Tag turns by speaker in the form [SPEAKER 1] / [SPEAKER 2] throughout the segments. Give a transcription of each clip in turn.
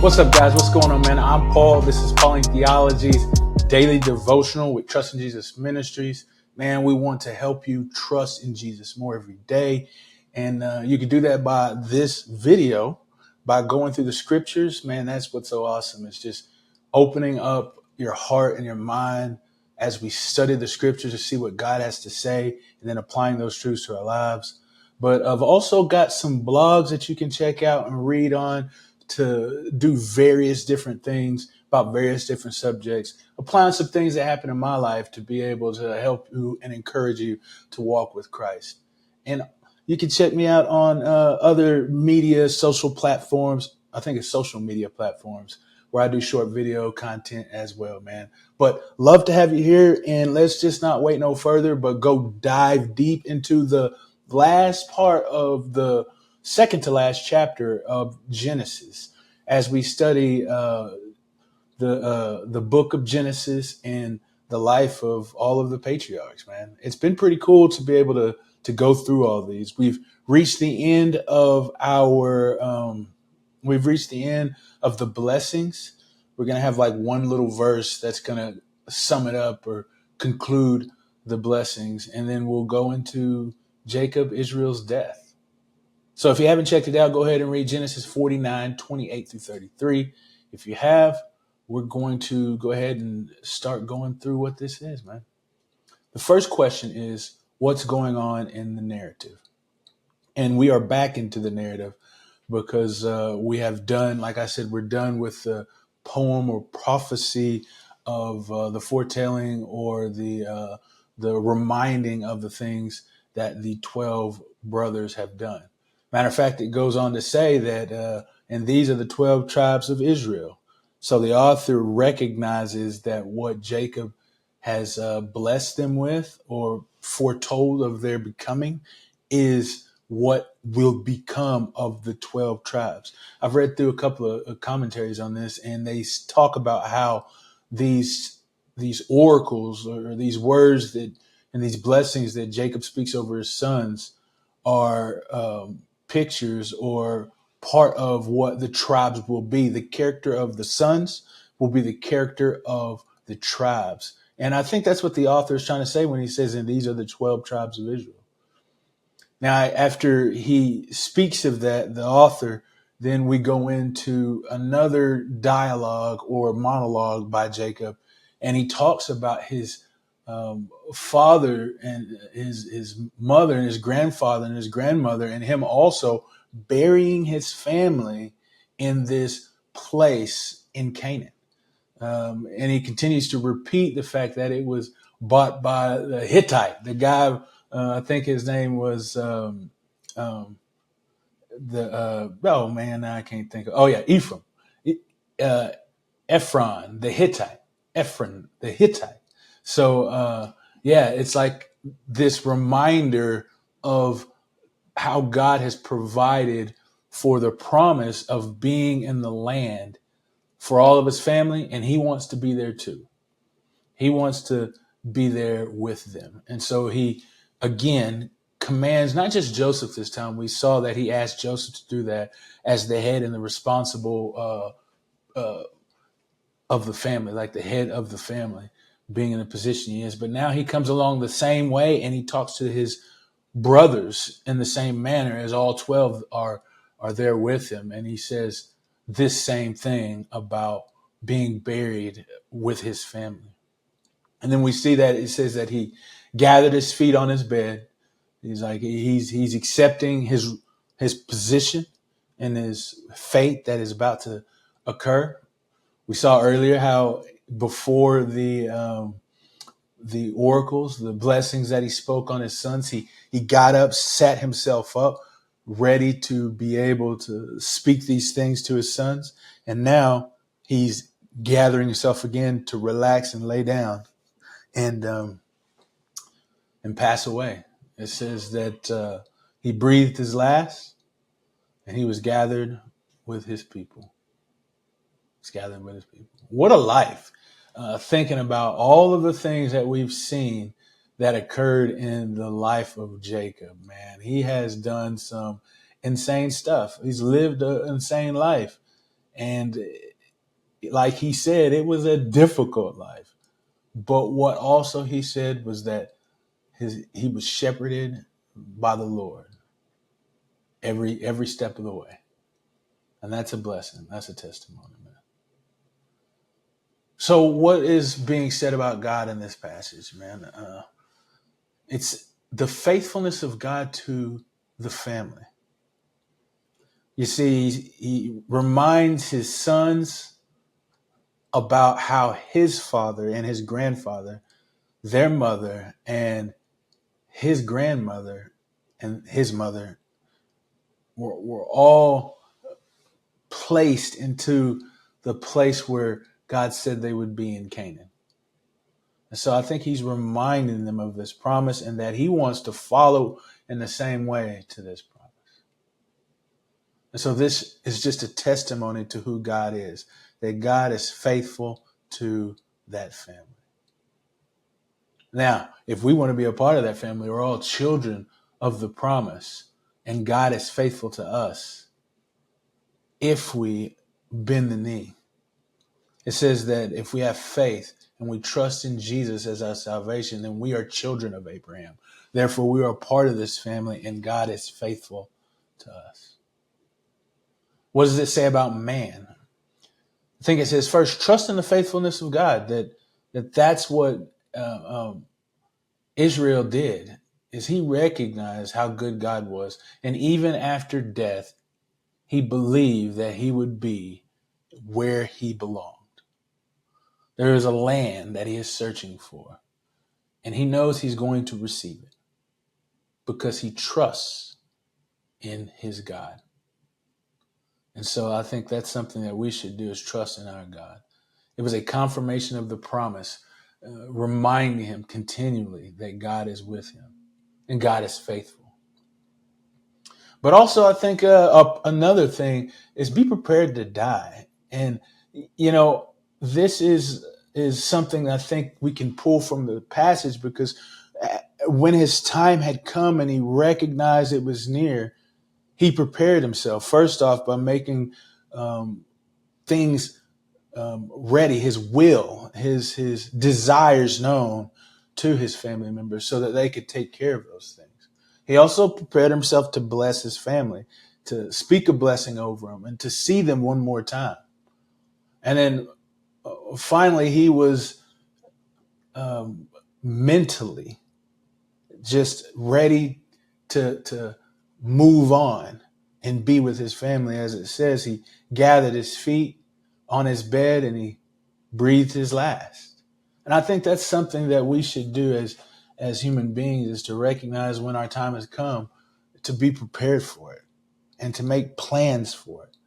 [SPEAKER 1] What's up, guys? What's going on, man? I'm Paul. This is Pauline Theology's daily devotional with Trust in Jesus Ministries. Man, we want to help you trust in Jesus more every day. And you can do that by this video, by going through the scriptures. Man, that's what's so awesome. It's just opening up your heart and your mind as we study the scriptures to see what God has to say and then applying those truths to our lives. But I've also got some blogs that you can check out and read on to do various different things about various different subjects, applying some things that happen in my life to be able to help you and encourage you to walk with Christ. And you can check me out on other media, social platforms. I think it's social media platforms where I do short video content as well, man. But love to have you here, and let's just not wait no further, but go dive deep into the last part of the second to last chapter of Genesis as we study the book of Genesis and the life of all of the patriarchs. Man, it's been pretty cool to be able to go through all these. We've reached the end of the blessings. We're gonna have like one little verse that's gonna sum it up or conclude the blessings, and then we'll go into Jacob, Israel's death. So if you haven't checked it out, go ahead and read Genesis 49, 28 through 33. If you have, we're going to go ahead and start going through what this is, man. The first question is, what's going on in the narrative? And we are back into the narrative because we have done, like I said, we're done with the poem or prophecy of the foretelling or the reminding of the things that the 12 brothers have done. Matter of fact, it goes on to say that, and these are the 12 tribes of Israel. So the author recognizes that what Jacob has blessed them with or foretold of their becoming is what will become of the 12 tribes. I've read through a couple of commentaries on this, and they talk about how these oracles or these words that and these blessings that Jacob speaks over his sons are pictures or part of what the tribes will be. The character of the sons will be the character of the tribes. And I think that's what the author is trying to say when he says, and these are the 12 tribes of Israel. Now, after he speaks of that, the author, then we go into another dialogue or monologue by Jacob, and he talks about his father and his mother and his grandfather and his grandmother and him also burying his family in this place in Canaan. And he continues to repeat the fact that it was bought by the Hittite, the guy, I think his name was oh man, now I can't think of. Oh yeah, Ephraim, Ephron, the Hittite, Ephron, the Hittite. So yeah, it's like this reminder of how God has provided for the promise of being in the land for all of his family, and he wants to be there too. He wants to be there with them. And so he, again, commands not just Joseph this time. We saw that he asked Joseph to do that as the head and the responsible of the family, like the head of the family, being in the position he is. But now he comes along the same way, and he talks to his brothers in the same manner as all 12 are there with him. And he says this same thing about being buried with his family. And then we see that it says that he gathered his feet on his bed. He's like, he's accepting his position and his fate that is about to occur. We saw earlier how before the oracles, the blessings that he spoke on his sons, he got up, sat himself up, ready to be able to speak these things to his sons. And now he's gathering himself again to relax and lay down and pass away. It says that he breathed his last, and he was gathered with his people. He's gathered with his people. What a life! Thinking about all of the things that we've seen that occurred in the life of Jacob, man. He has done some insane stuff. He's lived an insane life. And like he said, it was a difficult life. But what also he said was that he was shepherded by the Lord every step of the way. And that's a blessing. That's a testimony, man. So what is being said about God in this passage, man? It's the faithfulness of God to the family. You see, he reminds his sons about how his father and his grandfather, their mother and his grandmother and his mother were all placed into the place where God said they would be in Canaan. And so I think he's reminding them of this promise and that he wants to follow in the same way to this promise. And so this is just a testimony to who God is, that God is faithful to that family. Now, if we want to be a part of that family, we're all children of the promise, and God is faithful to us if we bend the knee. It says that if we have faith and we trust in Jesus as our salvation, then we are children of Abraham. Therefore, we are a part of this family, and God is faithful to us. What does it say about man? I think it says first, trust in the faithfulness of God. That's what Israel did. Is he recognized how good God was, and even after death, he believed that he would be where he belonged. There is a land that he is searching for, and he knows he's going to receive it because he trusts in his God. And so I think that's something that we should do, is trust in our God. It was a confirmation of the promise, reminding him continually that God is with him and God is faithful. But also, I think another thing is be prepared to die. And, this is something I think we can pull from the passage, because when his time had come and he recognized it was near, he prepared himself, first off, by making things ready, his will, his desires known to his family members so that they could take care of those things. He also prepared himself to bless his family, to speak a blessing over them, and to see them one more time. And then finally, he was mentally just ready to move on and be with his family. As it says, he gathered his feet on his bed and he breathed his last. And I think that's something that we should do as human beings, is to recognize when our time has come, to be prepared for it and to make plans for it.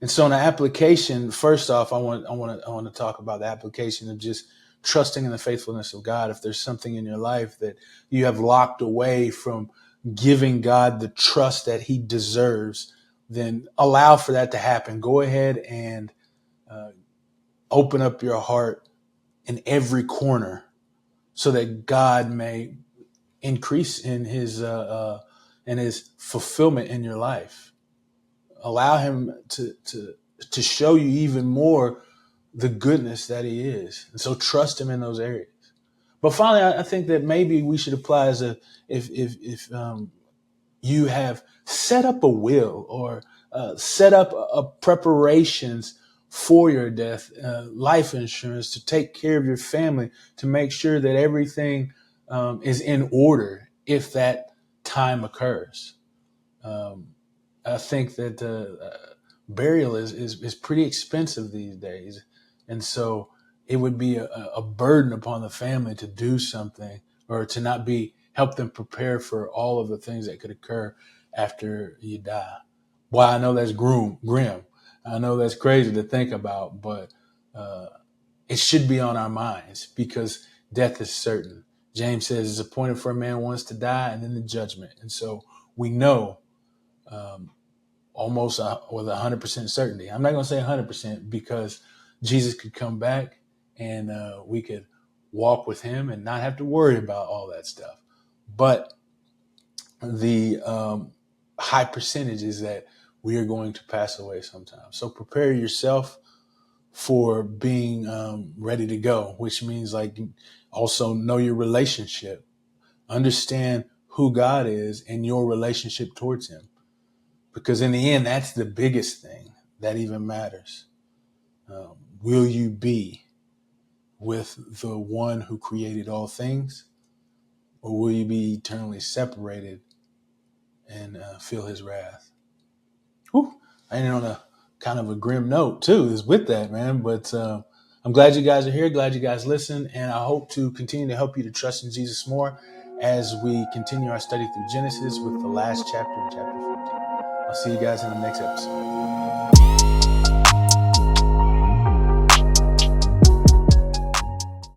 [SPEAKER 1] And so in the application, first off, I want to talk about the application of just trusting in the faithfulness of God. If there's something in your life that you have locked away from giving God the trust that he deserves, then allow for that to happen. Go ahead and open up your heart in every corner so that God may increase in his fulfillment in your life. Allow him to show you even more the goodness that he is. And so trust him in those areas. But finally, I think that maybe we should apply if you have set up a will or set up a preparations for your death, life insurance to take care of your family, to make sure that everything is in order if that time occurs. I think that burial is pretty expensive these days. And so it would be a burden upon the family to do something, or to not help them prepare for all of the things that could occur after you die. Well, I know that's grim. I know that's crazy to think about, but it should be on our minds, because death is certain. James says it's appointed for a man once to die, and then the judgment. And so we know almost with 100% certainty. I'm not going to say 100%, because Jesus could come back and we could walk with him and not have to worry about all that stuff. But the high percentage is that we are going to pass away sometime. So prepare yourself for being ready to go, which means like also know your relationship, understand who God is and your relationship towards him. Because in the end, that's the biggest thing that even matters. Will you be with the one who created all things, or will you be eternally separated and feel his wrath? Whew. I ended on a kind of a grim note too, is with that, man. But I'm glad you guys are here. Glad you guys listen. And I hope to continue to help you to trust in Jesus more as we continue our study through Genesis with the last chapter in chapter 14. I'll see you guys in the next episode.